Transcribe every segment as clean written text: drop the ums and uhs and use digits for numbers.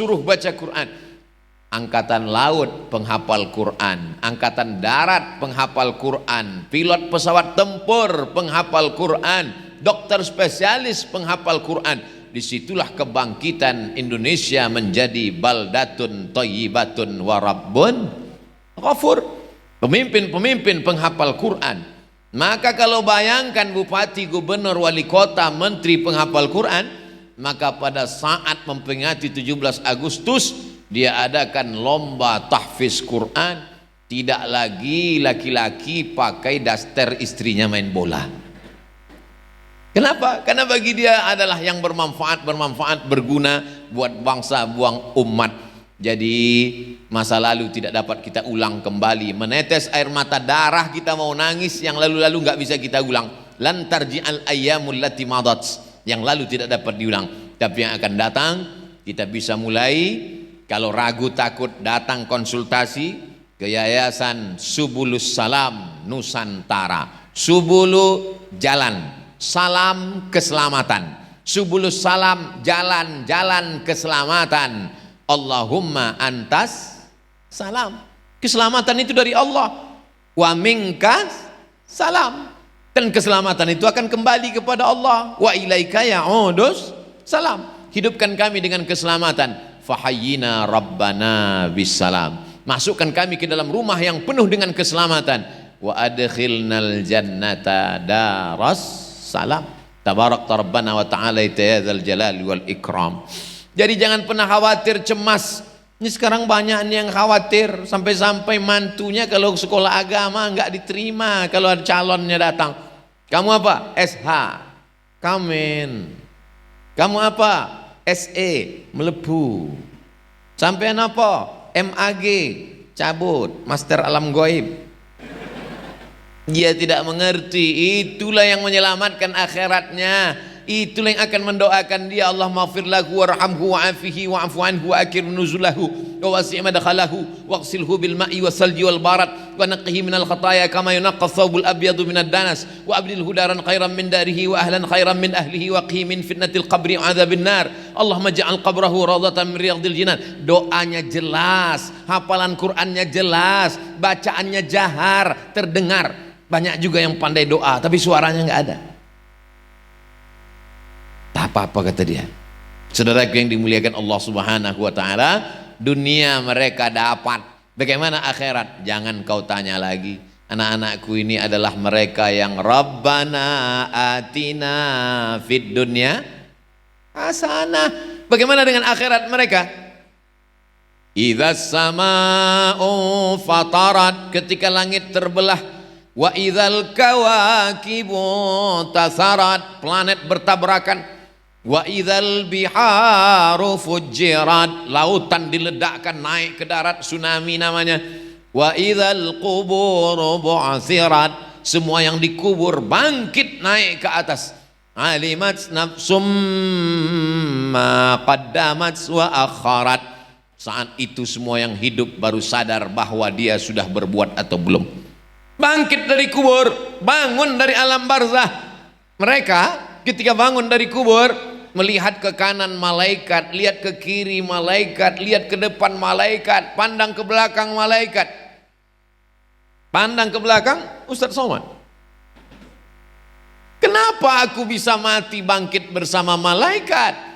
suruh baca Quran. Angkatan laut penghafal Quran, angkatan darat penghafal Quran, pilot pesawat tempur penghafal Quran, dokter spesialis penghafal Quran. Disitulah kebangkitan Indonesia menjadi baldatun thayyibatun wa rabbun ghafur. Pemimpin-pemimpin penghafal Quran. Maka kalau bayangkan bupati, gubernur, wali kota, menteri penghafal Quran, maka pada saat memperingati 17 Agustus dia adakan lomba tahfiz Quran. Tidak lagi laki-laki pakai daster istrinya main bola. Kenapa? Karena bagi dia adalah yang bermanfaat, berguna buat bangsa, buang umat. Jadi masa lalu tidak dapat kita ulang kembali. Menetes air mata darah kita mau nangis, yang lalu-lalu nggak bisa kita ulang. Lan tarji'al ayyamul lati madat, yang lalu tidak dapat diulang. Tapi yang akan datang kita bisa mulai. Kalau ragu takut datang konsultasi ke Yayasan Subulus Salam Nusantara. Subulu jalan, salam keselamatan. Subulus salam, jalan keselamatan. Allahumma antas salam. Keselamatan itu dari Allah. Wa minkas salam. Dan keselamatan itu akan kembali kepada Allah. Wa ilaika ya'udus salam. Hidupkan kami dengan keselamatan. Fahayyina rabbana bisalam. Masukkan kami ke dalam rumah yang penuh dengan keselamatan. Wa adkhilnal jannata daras salam. Tabarakta rabbana wa ta'ala ya dzal jalali wal ikram. Jadi jangan pernah khawatir, cemas. Ini sekarang banyak yang khawatir, sampai-sampai mantunya kalau sekolah agama enggak diterima kalau ada calonnya datang. Kamu apa? SH. Kamen. Kamu apa? SE, melebu. Sampean apa? MAG, cabut, master alam goib. Dia tidak mengerti, itulah yang menyelamatkan akhiratnya. Itulah yang akan mendoakan dia, Allah maghfir lahu warhamhu wa'afihi wa'afu anhu wa akrim nuzulahu wa wasi' madkhalahu waghsilhu bil ma'i wasalji wal barat wa naqqihi minal khataaya kama yunqqa thawbul abyadu minad danas wa abdilhu daran khairan min darihi wa ahlan khairan min ahlihi wa qhi min fitnatil qabri wa adzabin nar. Allahumma ja'al qabrahu rawdatan min riyadil jinan. Doanya jelas, hafalan Qur'annya jelas, bacaannya jahar, terdengar. Banyak juga yang pandai doa tapi suaranya enggak ada. Tak apa-apa kata dia. Saudaraku yang dimuliakan Allah Subhanahu wa taala, dunia mereka dapat. Bagaimana akhirat? Jangan kau tanya lagi. Anak-anakku ini adalah mereka yang Rabbana atina fid dunya hasanah. Bagaimana dengan akhirat mereka? Idzas sama'u fatarat, ketika langit terbelah. Wa idzal kawakibu tasarat, planet bertabrakan. Wa idzal biharu fujirat, lautan diledakkan naik ke darat, tsunami namanya. Wa idzal quburu bu'athirat, semua yang dikubur bangkit naik ke atas. Alimat nafsum ma qaddamat wa akharat, saat itu semua yang hidup baru sadar bahwa dia sudah berbuat atau belum. Bangkit dari kubur, bangun dari alam barzah. Mereka ketika bangun dari kubur, melihat ke kanan malaikat, lihat ke kiri malaikat, lihat ke depan malaikat, pandang ke belakang malaikat. Pandang ke belakang, Ustaz Somad, kenapa aku bisa mati bangkit bersama malaikat?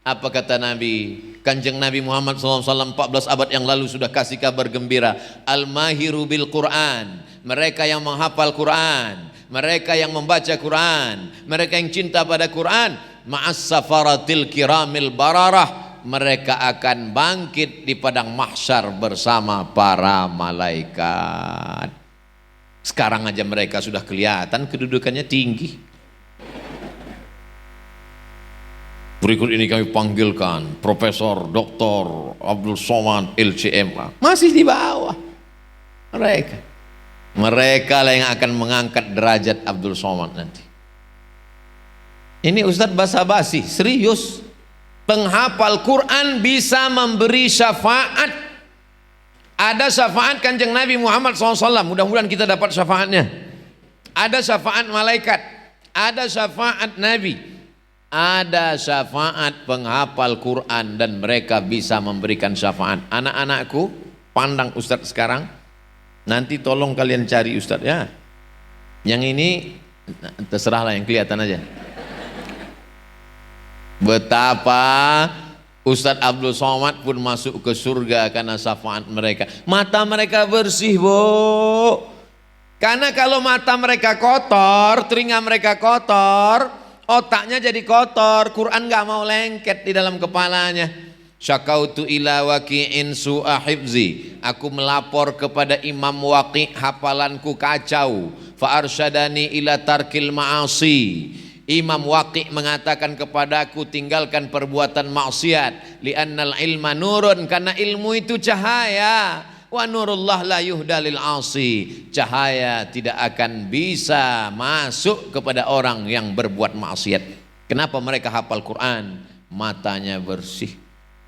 Apa kata Nabi? Kanjeng Nabi Muhammad SAW 14 abad yang lalu sudah kasih kabar gembira. Al-mahiru bil Quran, mereka yang menghafal Quran, mereka yang membaca Quran, mereka yang cinta pada Quran, ma'as safaratil kiramil bararah, mereka akan bangkit di padang mahsyar bersama para malaikat. Sekarang aja mereka sudah kelihatan kedudukannya tinggi. Berikut ini kami panggilkan Profesor Dr. Abdul Somad LCMA. Masih di bawah mereka. Mereka lah yang akan mengangkat derajat Abdul Somad nanti. Ini Ustadz basa-basi, serius. Penghafal Quran bisa memberi syafaat. Ada syafaat Kanjeng Nabi Muhammad SAW. Mudah-mudahan kita dapat syafaatnya. Ada syafaat malaikat, ada syafaat Nabi. ada syafaat penghafal Quran dan mereka bisa memberikan syafaat. Anak-anakku, pandang Ustadz sekarang, nanti tolong kalian cari Ustadz ya. Yang ini terserahlah, yang kelihatan aja. Betapa Ustadz Abdul Somad pun masuk ke surga karena syafaat mereka. Mata mereka bersih, Bu. Karena kalau mata mereka kotor, telinga mereka kotor, otaknya jadi kotor, Quran gak mau lengket di dalam kepalanya. Syakautu ila waqi'in su'a hifzi. Aku melapor kepada Imam Waqi', hafalanku kacau. Fa arsyadani ila tarkil ma'asi. Imam Waqi' mengatakan kepadaku, tinggalkan perbuatan maksiat. Li'annal ilma nurun, karena ilmu itu cahaya. Wa nurullah la yuhda lil asi. Cahaya tidak akan bisa masuk kepada orang yang berbuat maksiat. Kenapa mereka hafal Quran? Matanya bersih.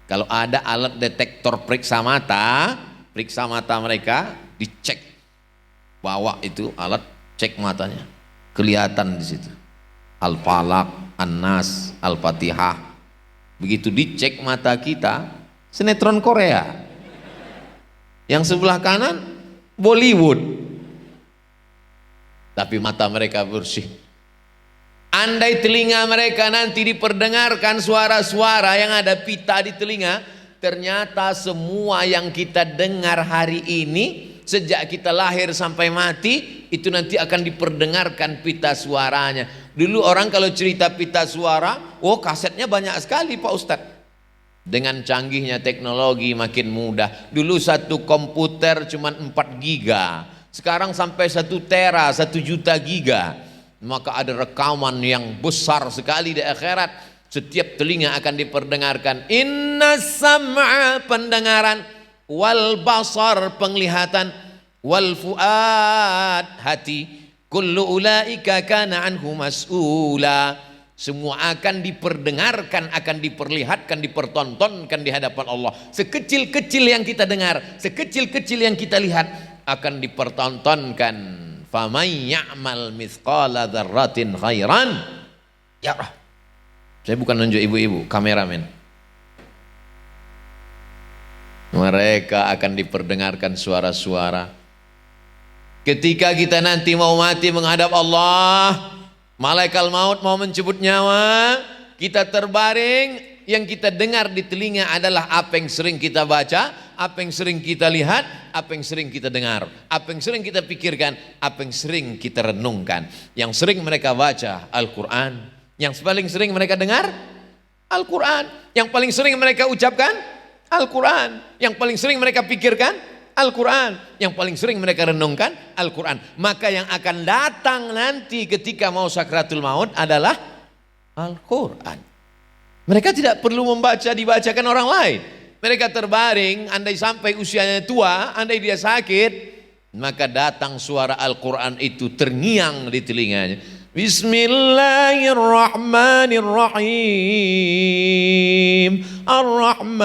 Kalau ada alat detektor periksa mata mereka dicek. Bawa itu alat cek matanya. Kelihatan di situ. Al-Falaq, An-Nas, Al-Fatihah. Begitu dicek mata kita, sinetron Korea. Yang sebelah kanan Bollywood. Tapi mata mereka bersih. Andai telinga mereka nanti diperdengarkan suara-suara yang ada pita di telinga, ternyata semua yang kita dengar hari ini sejak kita lahir sampai mati itu nanti akan diperdengarkan pita suaranya. Dulu orang kalau cerita pita suara, oh kasetnya banyak sekali Pak Ustadz. Dengan canggihnya teknologi makin mudah. Dulu satu komputer cuma 4 giga, sekarang sampai 1 tera, 1 juta giga. Maka ada rekaman yang besar sekali di akhirat. Setiap telinga akan diperdengarkan. Inna sam'a, pendengaran, wal basar, penglihatan, wal fuad, hati, kullu ulaika kana anhu mas'ula. Semua akan diperdengarkan, akan diperlihatkan, dipertontonkan di hadapan Allah. Sekecil-kecil yang kita dengar, sekecil-kecil yang kita lihat akan dipertontonkan. Faman ya'mal mithqala dzarratin khairan yarah. Saya bukan nunjuk ibu-ibu, kameramen. Mereka akan diperdengarkan suara-suara. Ketika kita nanti mau mati menghadap Allah, malaikat maut mau mencabut nyawa, kita terbaring, yang kita dengar di telinga adalah apa yang sering kita baca, apa yang sering kita lihat, apa yang sering kita dengar, apa yang sering kita pikirkan, apa yang sering kita renungkan. Yang sering mereka baca Al-Quran, yang paling sering mereka dengar Al-Quran, yang paling sering mereka ucapkan Al-Quran, yang paling sering mereka pikirkan Al-Quran, yang paling sering mereka renungkan Al-Quran. Maka yang akan datang nanti ketika mau sakratul maut adalah Al-Quran. Mereka tidak perlu dibacakan orang lain. Mereka terbaring, andai sampai usianya tua, andai dia sakit, maka datang suara Al-Quran itu terngiang di telinganya. Bismillahirrahmanirrahim. Ar-Rahman.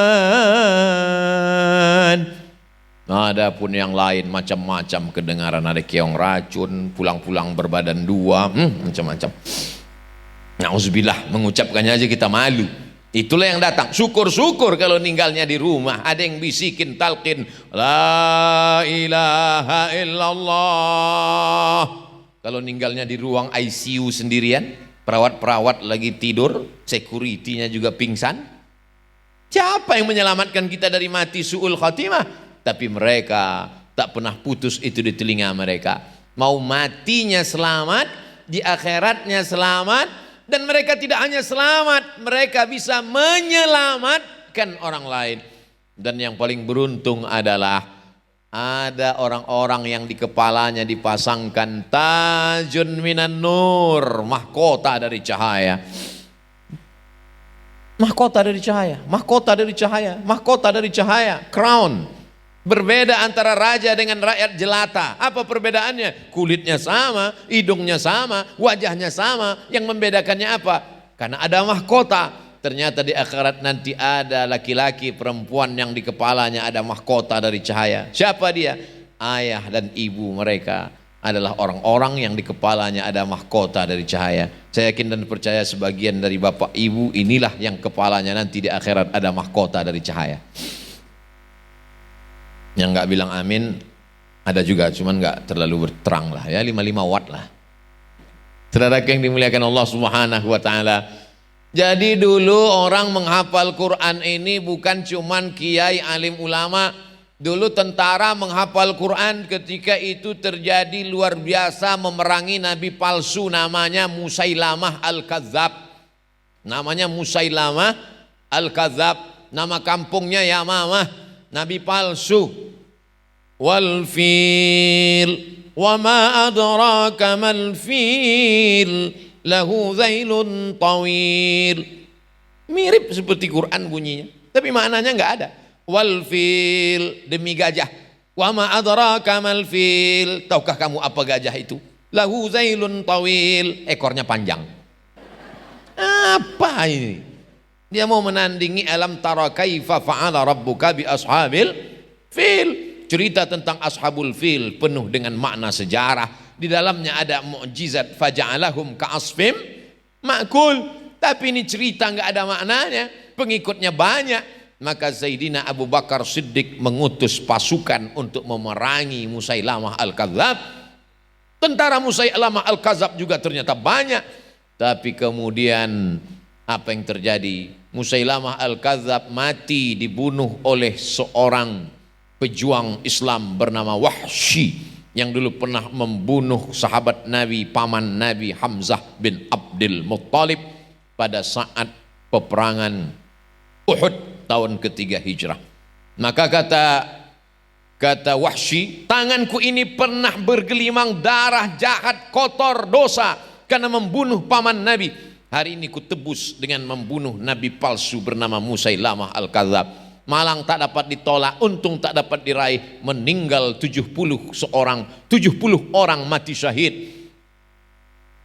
Adapun yang lain macam-macam kedengaran, ada keong racun, pulang-pulang berbadan dua, macam-macam. Nauzubillah, mengucapkannya aja kita malu. Itulah yang datang. Syukur-syukur kalau ninggalnya di rumah, ada yang bisikin talqin la ilaha illallah. Kalau ninggalnya di ruang ICU sendirian, perawat-perawat lagi tidur, security-nya juga pingsan, siapa yang menyelamatkan kita dari mati su'ul khatimah? Tapi mereka tak pernah putus itu di telinga mereka. Mau matinya selamat, di akhiratnya selamat. Dan mereka tidak hanya selamat, mereka bisa menyelamatkan orang lain. Dan yang paling beruntung adalah ada orang-orang yang di kepalanya dipasangkan tajun minan nur, mahkota dari cahaya. Mahkota dari cahaya, mahkota dari cahaya, mahkota dari cahaya, crown. Berbeda antara raja dengan rakyat jelata. Apa perbedaannya? Kulitnya sama, hidungnya sama, wajahnya sama. Yang membedakannya apa? Karena ada mahkota. Ternyata di akhirat nanti ada laki-laki, perempuan yang di kepalanya ada mahkota dari cahaya. Siapa dia? Ayah dan ibu mereka. adalah orang-orang yang di kepalanya ada mahkota dari cahaya. Saya yakin dan percaya sebagian dari Bapak Ibu inilah yang kepalanya nanti di akhirat ada mahkota dari cahaya. Yang nggak bilang amin ada juga, cuman nggak terlalu berterang lah ya, 55 watt lah. Saudara yang dimuliakan Allah Subhanahu wa taala. Jadi dulu orang menghafal Quran ini bukan cuman kiai alim ulama. Dulu tentara menghafal Quran ketika itu terjadi luar biasa, memerangi nabi palsu namanya Musailamah Al-Kadzab. Namanya Musailamah Al-Kadzab, nama kampungnya Yamamah, nabi palsu. Wal fil wa ma adraka mal fil lahu zailun tawil. Mirip seperti Quran bunyinya, tapi maknanya enggak ada. Wal fil, demi gajah. Wa ma adraka mal fil, tahukah kamu apa gajah itu? Lahu zailun tawil, ekornya panjang. Apa ini? Dia mau menandingi alam tara kaifa fa'ala rabbuka bi ashabil fil. Cerita tentang ashabul fil penuh dengan makna sejarah. Di dalamnya ada mukjizat, faja'alahum ka'asfim ma'kul. Tapi ini cerita enggak ada maknanya, pengikutnya banyak. Maka Sayyidina Abu Bakar Siddiq mengutus pasukan untuk memerangi Musailamah Al-Kadzab. Tentara Musailamah Al-Kadzab juga ternyata banyak. Tapi kemudian apa yang terjadi? Musailamah Al-Kadzab mati dibunuh oleh seorang pejuang Islam bernama Wahsy yang dulu pernah membunuh sahabat Nabi, paman Nabi Hamzah bin Abdul Muttalib pada saat peperangan Uhud tahun ketiga hijrah. Maka kata Wahsy, tanganku ini pernah bergelimang darah, jahat, kotor, dosa karena membunuh paman Nabi. Hari ini ku tebus dengan membunuh nabi palsu bernama Musailamah Al-Kadzab. Malang tak dapat ditolak, untung tak dapat diraih, meninggal 70 orang mati syahid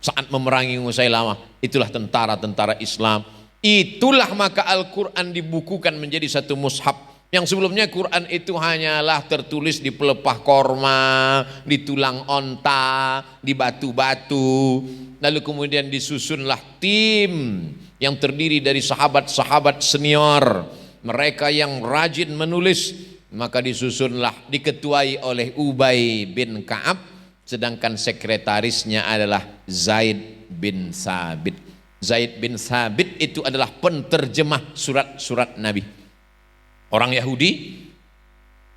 saat memerangi Musailamah. Itulah tentara-tentara Islam. Itulah maka Al-Quran dibukukan menjadi satu mushaf. Yang sebelumnya Quran itu hanyalah tertulis di pelepah korma, di tulang onta, di batu-batu. Lalu kemudian disusunlah tim yang terdiri dari sahabat-sahabat senior, mereka yang rajin menulis. Maka disusunlah, diketuai oleh Ubay bin Ka'ab, sedangkan sekretarisnya adalah Zaid bin Sabit. Zaid bin Sabit itu adalah penterjemah surat-surat Nabi. Orang Yahudi,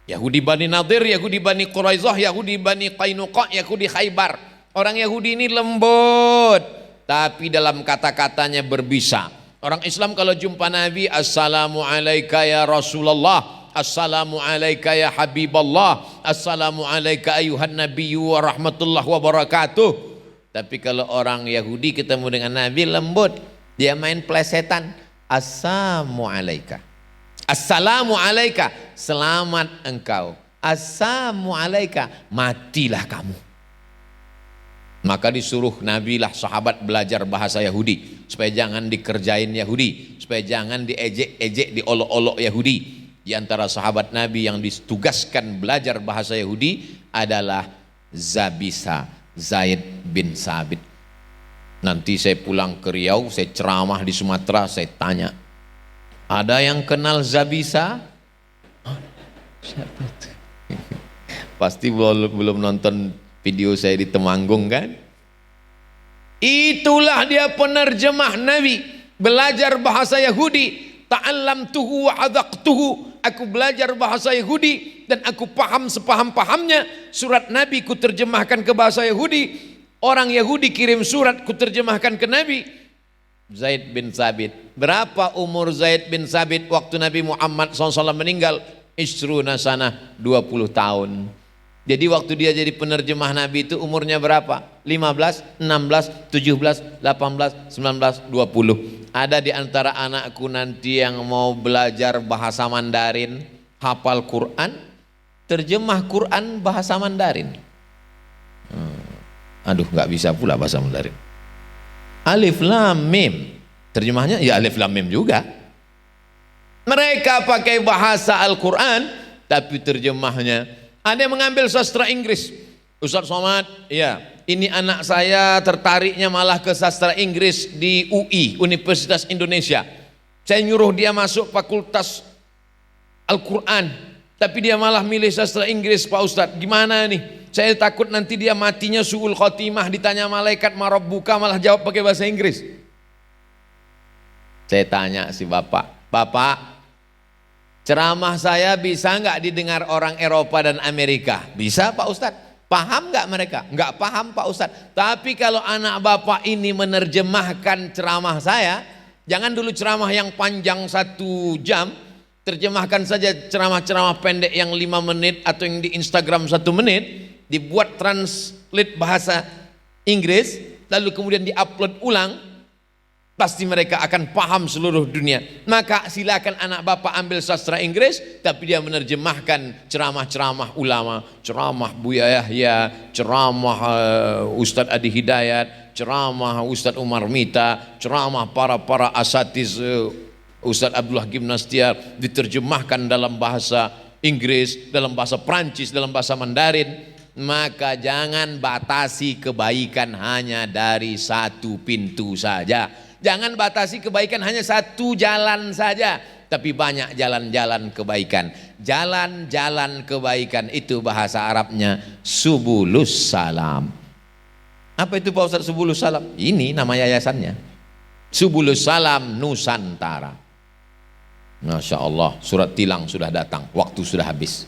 Yahudi Bani Nadir, Yahudi Bani Quraizah, Yahudi Bani Qainuqa, Yahudi Khaybar. Orang Yahudi ini lembut, tapi dalam kata-katanya berbisa. Orang Islam kalau jumpa Nabi, assalamu alayka ya Rasulullah, assalamu alayka ya Habiballah, assalamu alayka ayuhan nabiyyu wa rahmatullah wa barakatuh. Tapi kalau orang Yahudi ketemu dengan Nabi lembut, dia main plesetan, assalamu alayka, assalamu alayka, selamat engkau, assalamu alayka, matilah kamu. Maka disuruh Nabi lah sahabat belajar bahasa Yahudi supaya jangan dikerjain Yahudi, supaya jangan diejek-ejek, diolok-olok Yahudi. Di antara sahabat Nabi yang ditugaskan belajar bahasa Yahudi adalah Zabisa, Zaid bin Sabit. Nanti saya pulang ke Riau, saya ceramah di Sumatera, saya tanya, ada yang kenal Zabisa? Siapa itu? Pasti belum nonton video saya di Temanggung kan? Itulah dia penerjemah Nabi, belajar bahasa Yahudi. Ta'allamtuhu wa adaqtuhu, aku belajar bahasa Yahudi dan aku paham sepaham-pahamnya. Surat Nabi ku terjemahkan ke bahasa Yahudi, orang Yahudi kirim surat ku terjemahkan ke Nabi. Zaid bin Sabit. Berapa umur Zaid bin Sabit waktu Nabi Muhammad SAW meninggal? Isruna sanah, 20 tahun. Jadi waktu dia jadi penerjemah Nabi itu umurnya berapa? 15, 16, 17, 18, 19, 20. Ada di antara anakku nanti yang mau belajar bahasa Mandarin, hafal Quran, terjemah Quran bahasa Mandarin. Aduh, nggak bisa pula bahasa Mandarin. Alif Lam Mim, terjemahnya ya Alif Lam Mim juga. Mereka pakai bahasa Al-Quran, tapi terjemahnya ada yang mengambil sastra Inggris. Ustadz Somad, iya, ini anak saya tertariknya malah ke sastra Inggris di UI, Universitas Indonesia. Saya nyuruh dia masuk fakultas Al-Quran, tapi dia malah milih sastra Inggris Pak Ustadz. Gimana nih? Saya takut nanti dia matinya su'ul khotimah, ditanya malaikat marabbuka malah jawab pakai bahasa Inggris. Saya tanya si bapak, Bapak, ceramah saya bisa nggak didengar orang Eropa dan Amerika? Bisa Pak Ustadz. Paham nggak mereka? Nggak paham Pak Ustadz. Tapi kalau anak bapak ini menerjemahkan ceramah saya, jangan dulu ceramah yang panjang 1 jam, terjemahkan saja ceramah-ceramah pendek yang 5 menit atau yang di Instagram 1 menit, dibuat translate bahasa Inggris, lalu kemudian diupload ulang, pasti mereka akan paham seluruh dunia. Maka silakan anak bapak ambil sastra Inggris, tapi dia menerjemahkan ceramah-ceramah ulama, ceramah Buya Yahya, ceramah Ustadz Adi Hidayat, ceramah Ustadz Umar Mita, ceramah para asatiz Ustadz Abdullah Gimnastiar, diterjemahkan dalam bahasa Inggris, dalam bahasa Prancis, dalam bahasa Mandarin. Maka jangan batasi kebaikan hanya dari 1 pintu saja. Jangan batasi kebaikan hanya 1 jalan saja, tapi banyak jalan-jalan kebaikan. Jalan-jalan kebaikan itu bahasa Arabnya subulus salam. Apa itu Pak Ustaz subulus salam? Ini nama yayasannya, Subulus Salam Nusantara. Masya Allah, surat tilang sudah datang, waktu sudah habis.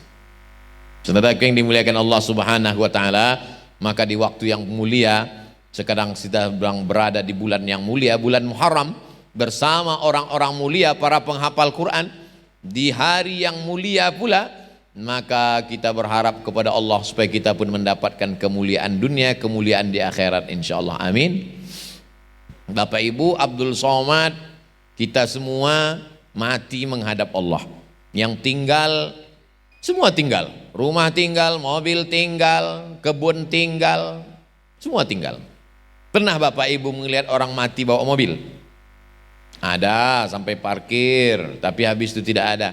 Saudara yang dimuliakan Allah Subhanahu wa taala, maka di waktu yang mulia, sekarang kita sedang berada di bulan yang mulia, bulan Muharram, bersama orang-orang mulia, para penghafal Quran, di hari yang mulia pula, maka kita berharap kepada Allah supaya kita pun mendapatkan kemuliaan dunia, kemuliaan di akhirat insyaallah. Amin. Bapak Ibu, Abdul Somad, kita semua mati menghadap Allah. Yang tinggal, semua tinggal, rumah tinggal, mobil tinggal, kebun tinggal, semua tinggal. Pernah Bapak Ibu melihat orang mati bawa mobil? Ada, sampai parkir, tapi habis itu tidak ada.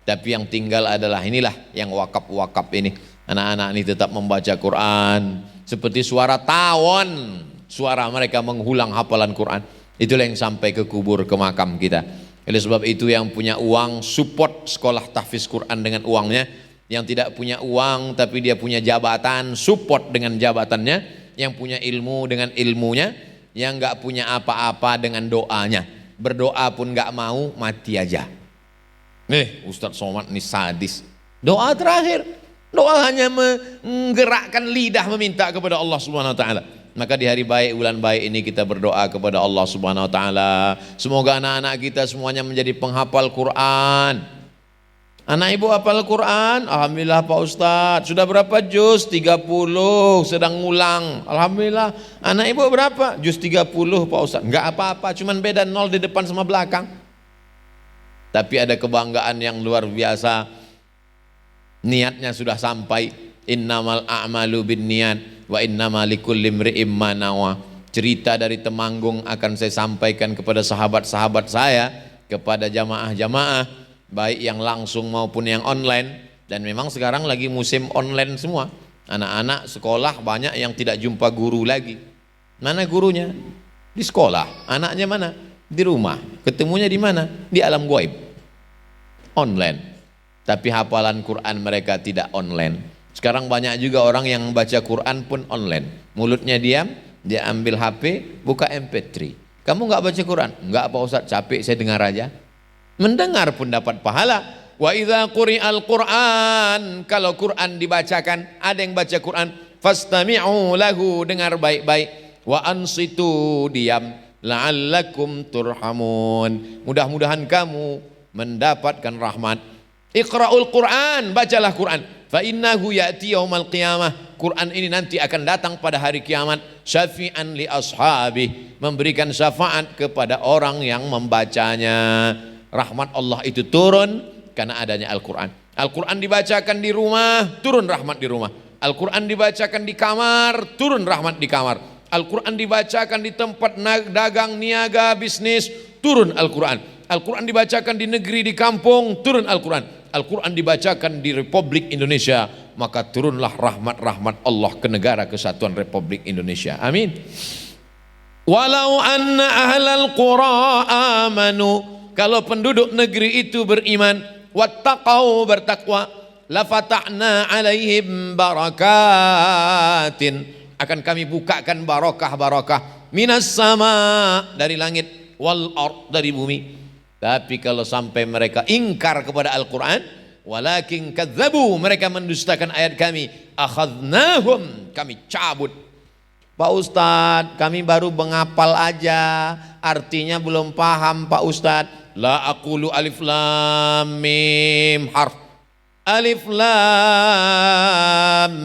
Tapi yang tinggal adalah inilah yang wakaf-wakaf ini. Anak-anak ini tetap membaca Quran, seperti suara tawon, suara mereka menghulang hafalan Quran. Itulah yang sampai ke kubur, ke makam kita. Oleh sebab itu yang punya uang support sekolah tahfiz Quran dengan uangnya. Yang tidak punya uang tapi dia punya jabatan, support dengan jabatannya. Yang punya ilmu dengan ilmunya, yang nggak punya apa-apa dengan doanya. Berdoa pun nggak mau, mati aja. Ustadz Somad ini sadis. Doa terakhir, doa hanya menggerakkan lidah meminta kepada Allah Subhanahu Wa Taala. Maka di hari baik, bulan baik ini kita berdoa kepada Allah Subhanahu Wa Taala. Semoga anak-anak kita semuanya menjadi penghafal Quran. Anak ibu hafal Quran? Alhamdulillah Pak Ustadz. Sudah berapa juz? 30, sedang ngulang. Alhamdulillah. Anak ibu berapa? Juz 30 Pak Ustadz. Enggak apa-apa, cuman beda 0 di depan sama belakang. Tapi ada kebanggaan yang luar biasa. Niatnya sudah sampai. Innamal a'malu bin niat wa innama likulli imri'im ma nawa. Cerita dari Temanggung akan saya sampaikan kepada sahabat-sahabat saya, kepada jamaah-jamaah, baik yang langsung maupun yang online. Dan memang sekarang lagi musim online semua. Anak-anak sekolah banyak yang tidak jumpa guru lagi. Mana gurunya? Di sekolah. Anaknya mana? Di rumah. Ketemunya di mana? Di alam gaib. Online. Tapi hafalan Quran mereka tidak online. Sekarang banyak juga orang yang baca Quran pun online. Mulutnya diam, dia ambil HP, buka MP3. Kamu nggak baca Quran? Nggak Pak Ustadz, capek saya dengar aja. Mendengar pun dapat pahala. Wa idza quri'al Qur'an, kalau Quran dibacakan, ada yang baca Quran, fastami'u lahu, dengar baik-baik, wa ansitu, diam, la'allakum turhamun, mudah-mudahan kamu mendapatkan rahmat. Iqra'ul Qur'an, bacalah Quran, fa innahu ya'ti yaumal qiyamah, Quran ini nanti akan datang pada hari kiamat, syafi'an li ashabih, memberikan syafaat kepada orang yang membacanya. Rahmat Allah itu turun karena adanya Al-Quran. Al-Quran dibacakan di rumah, turun rahmat di rumah. Al-Quran dibacakan di kamar, turun rahmat di kamar. Al-Quran dibacakan di tempat dagang, niaga, bisnis, turun Al-Quran. Al-Quran dibacakan di negeri, di kampung, turun Al-Quran. Al-Quran dibacakan di Republik Indonesia, maka turunlah rahmat-rahmat Allah ke negara kesatuan Republik Indonesia. Amin. Walau anna ahlal qura amanu, kalau penduduk negeri itu beriman, wattaqau, bertakwa, lafatahna alaihim barakatin, akan kami bukakan barakah-barakah, minas sama, dari langit, wal ard, dari bumi. Tapi kalau sampai mereka ingkar kepada Al-Quran, walakin kadzabu, mereka mendustakan ayat kami, akhadnahum, kami cabut. Pak Ustadz, kami baru menghafal aja, artinya belum paham Pak Ustadz. La aqulu alif lam mim harf. Alif lam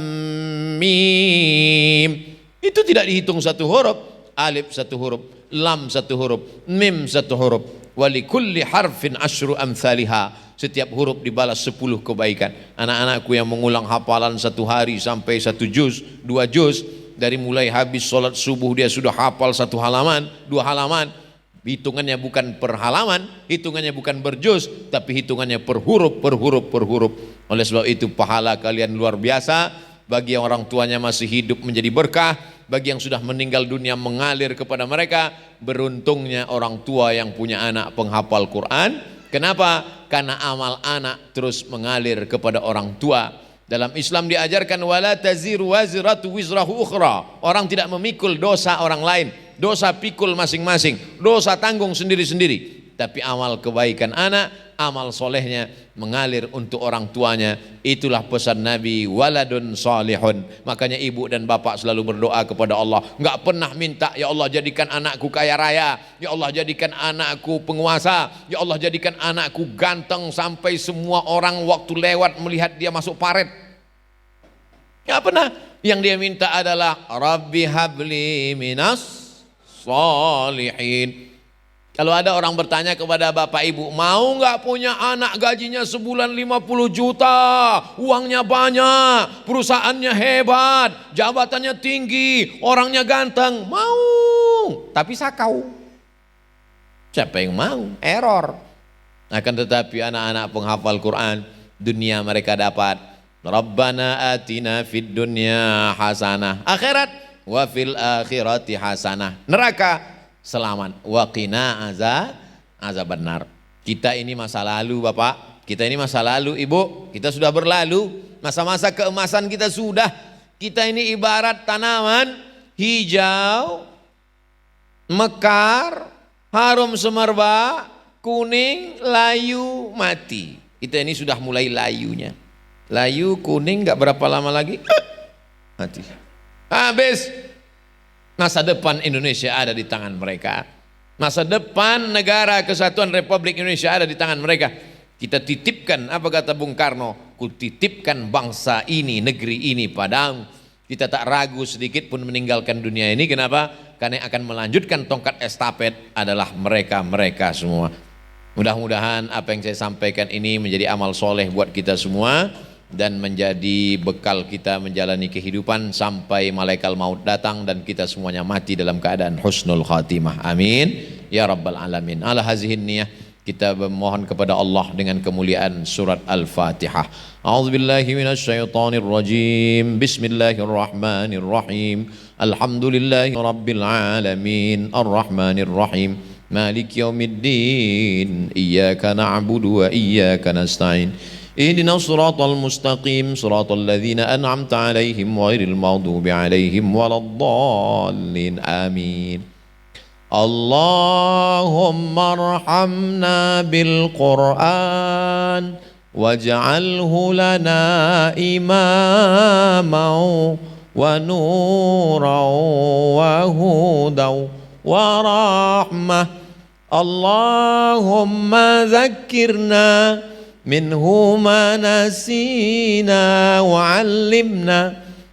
mim. Itu tidak dihitung satu huruf. Alif satu huruf, lam satu huruf, mim satu huruf. Walikulli harfin asyru amthaliha. Setiap huruf dibalas 10 kebaikan. Anak-anakku yang mengulang hafalan satu hari sampai 1 juz, 2 juz, dari mulai habis sholat subuh dia sudah hafal 1 halaman, 2 halaman. Hitungannya bukan per halaman, hitungannya bukan berjuz, tapi hitungannya per huruf, per huruf, per huruf. Oleh sebab itu pahala kalian luar biasa. Bagi yang orang tuanya masih hidup menjadi berkah, bagi yang sudah meninggal dunia mengalir kepada mereka. Beruntungnya orang tua yang punya anak penghafal Quran. Kenapa? Karena amal anak terus mengalir kepada orang tua. Dalam Islam diajarkan wala taziru waziratu wizrahu ukhra. Orang tidak memikul dosa orang lain. Dosa pikul masing-masing. Dosa tanggung sendiri-sendiri. Tapi amal kebaikan anak, amal solehnya mengalir untuk orang tuanya. Itulah pesan Nabi, waladun salihun. Makanya ibu dan bapak selalu berdoa kepada Allah. Enggak pernah minta, ya Allah jadikan anakku kaya raya, ya Allah jadikan anakku penguasa, ya Allah jadikan anakku ganteng sampai semua orang waktu lewat melihat dia masuk paret. Enggak pernah. Yang dia minta adalah Rabbi habli minas salihin. Kalau ada orang bertanya kepada bapak ibu, mau nggak punya anak gajinya sebulan 50 juta, uangnya banyak, perusahaannya hebat, jabatannya tinggi, orangnya ganteng? Mau, tapi sakau. Siapa yang mau? Error. Akan tetapi anak-anak penghafal Quran, dunia mereka dapat Rabbana atina fid dunya hasanah, akhirat wa fil akhirati hasanah, neraka selamat, waqina azabannar. Kita ini masa lalu Bapak, kita ini masa lalu Ibu, kita sudah berlalu, masa-masa keemasan kita sudah. Kita ini ibarat tanaman hijau, mekar, harum semerbak, kuning, layu, mati. Kita ini sudah mulai layunya. Layu, kuning, gak berapa lama lagi mati. Habis. Masa depan Indonesia ada di tangan mereka. Masa depan negara kesatuan Republik Indonesia ada di tangan mereka. Kita titipkan, apa kata Bung Karno, ku titipkan bangsa ini, negeri ini padamu. Kita tak ragu sedikit pun meninggalkan dunia ini. Kenapa? Karena yang akan melanjutkan tongkat estafet adalah mereka-mereka semua. Mudah-mudahan apa yang saya sampaikan ini menjadi amal soleh buat kita semua dan menjadi bekal kita menjalani kehidupan sampai malaikat maut datang dan kita semuanya mati dalam keadaan husnul khatimah. Amin ya rabbal alamin. Ala hazihin niyah kita memohon kepada Allah dengan kemuliaan surat Al-Fatihah. A'udzubillahi minasyaitonir rajim. Bismillahirrahmanirrahim. Alhamdulillahi rabbil alamin. Arrahmanir rahim. Maliki yaumiddin. Iyyaka na'budu wa iyyaka nasta'in. اهدنا الصراط المستقيم صراط الذين أنعمت عليهم غير المغضوب عليهم ولا الضالين آمين. اللهم ارحمنا بالقرآن واجعله لنا إماما ونورا وهدى ورحمة. اللهم ذكرنا منه ما نسينا وعلمنا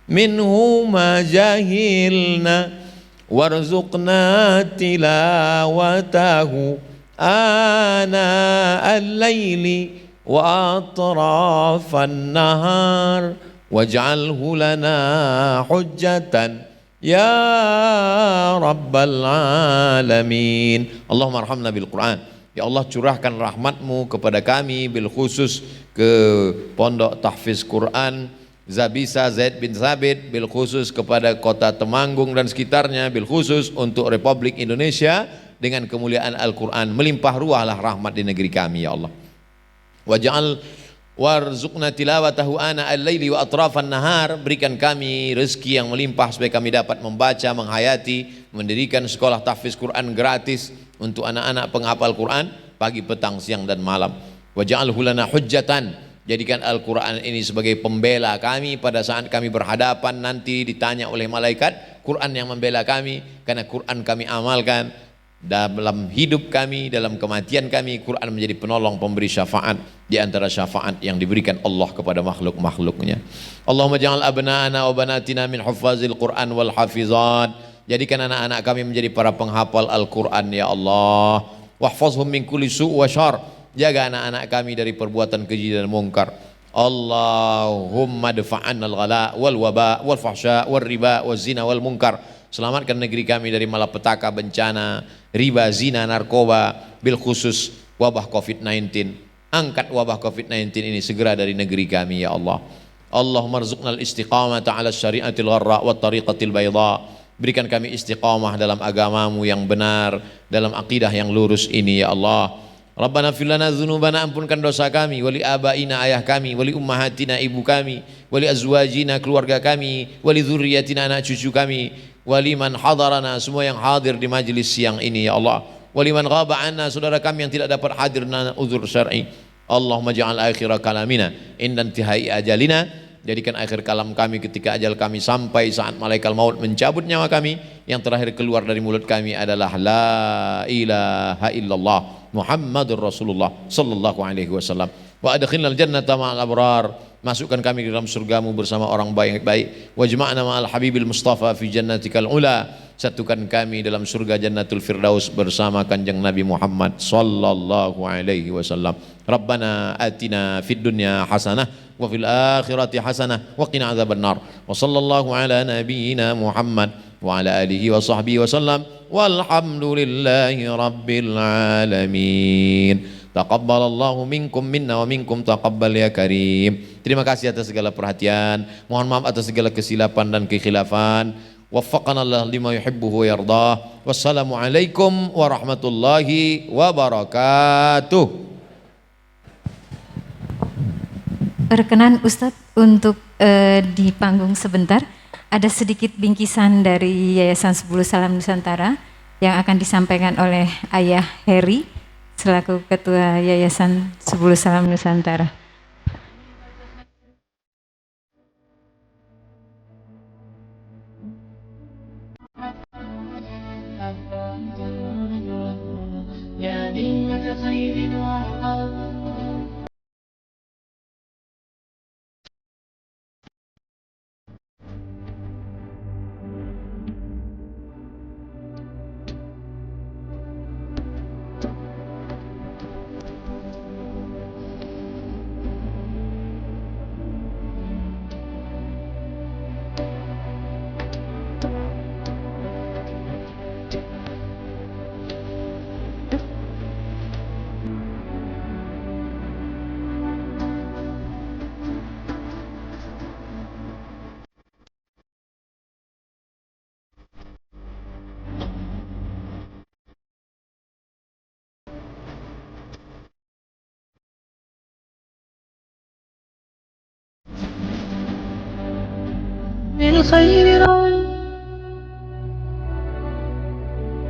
منه ما جهلنا وارزقنا تلاوته آناء الليل وأطراف النهار واجعله لنا حجة يا رب العالمين. اللهم ارحمنا بالقرآن. Ya Allah, curahkan rahmatmu kepada kami bil khusus ke Pondok Tahfiz Quran Zabisa Zaid bin Sabit, bil khusus kepada kota Temanggung dan sekitarnya, bil khusus untuk Republik Indonesia, dengan kemuliaan Al-Quran. Melimpah ruahlah rahmat di negeri kami ya Allah. Waj'al warzuqna tilawatahu ana al-laili wa atrafan nahar. Berikan kami rezeki yang melimpah supaya kami dapat membaca, menghayati, mendirikan sekolah tahfiz Quran gratis untuk anak-anak penghafal Quran pagi, petang, siang dan malam. Waj'alhu lana hujjatan. Jadikan Al-Quran ini sebagai pembela kami pada saat kami berhadapan nanti ditanya oleh malaikat. Quran yang membela kami, karena Quran kami amalkan dalam hidup kami, dalam kematian kami. Quran menjadi penolong, pemberi syafaat di antara syafaat yang diberikan Allah kepada makhluk-makhluknya. Allahumma ja'al abna'ana wa banatina min huffazil Quran wal hafizat. Jadikan anak-anak kami menjadi para penghafal Al-Quran ya Allah. Wahfazhum min kulli su' wa syar. Jaga anak-anak kami dari perbuatan keji dan mungkar. Allahumma dafa'an al-ghala wal waba wal fahsya wal riba wal zina wal munkar. Selamatkan negeri kami dari malapetaka, bencana, riba, zina, narkoba, bil khusus wabah COVID-19. Angkat wabah COVID-19 ini segera dari negeri kami ya Allah. Allahumma rzuqna al-istiqamata ala syariatil gharra wa tariqatil bayda. Berikan kami istiqamah dalam agamamu yang benar, dalam akidah yang lurus ini ya Allah. Rabbana fir lana dzunubana, ampunkan dosa kami, wali abaina, ayah kami, wali ummahatina, ibu kami, wali azwajina, keluarga kami, wali dzurriyyatina, anak cucu kami, wali man hadarana, semua yang hadir di majlis siang ini ya Allah, wali man ghaba anna, saudara kami yang tidak dapat hadir na uzur syar'i. Allahumma ja'al akhira kalamina inda intihai ajalina. Jadikan akhir kalam kami ketika ajal kami sampai, saat malaikat maut mencabut nyawa kami, yang terakhir keluar dari mulut kami adalah la ilaha illallah Muhammadur Rasulullah sallallahu alaihi wasallam. Wa adkhilnal jannata ma'al abrar. Masukkan kami ke dalam surgamu bersama orang baik-baik. Wajma'na ma'al habibil mustafa fi jannatikal ula. Satukan kami dalam surga Jannatul Firdaus bersama kanjeng Nabi Muhammad sallallahu alaihi wasallam. Rabbana atina fid dunya hasanah wa fil akhirati hasanah wa qina adzabannar. Wa sallallahu ala nabiyyina Muhammad wa ala alihi wa sahbihi wasallam. Walhamdulillahi rabbil alamin. Taqabbalallahu minkum minna wa minkum taqabbal ya karim. Terima kasih atas segala perhatian. Mohon maaf atas segala kesilapan dan kekhilafan. Waffaqana Allah lima yuhibbuhu wa yardah. Wassalamualaikum warahmatullahi wabarakatuh. Berkenan Ustadz untuk di panggung sebentar. Ada sedikit bingkisan dari Yayasan 10 Salam Nusantara yang akan disampaikan oleh Ayah Heri selaku Ketua Yayasan 10 Salam Nusantara. بالخير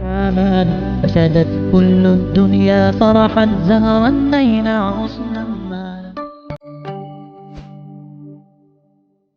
آمن فشدت كل الدنيا فرحا زهرا نينا حسنا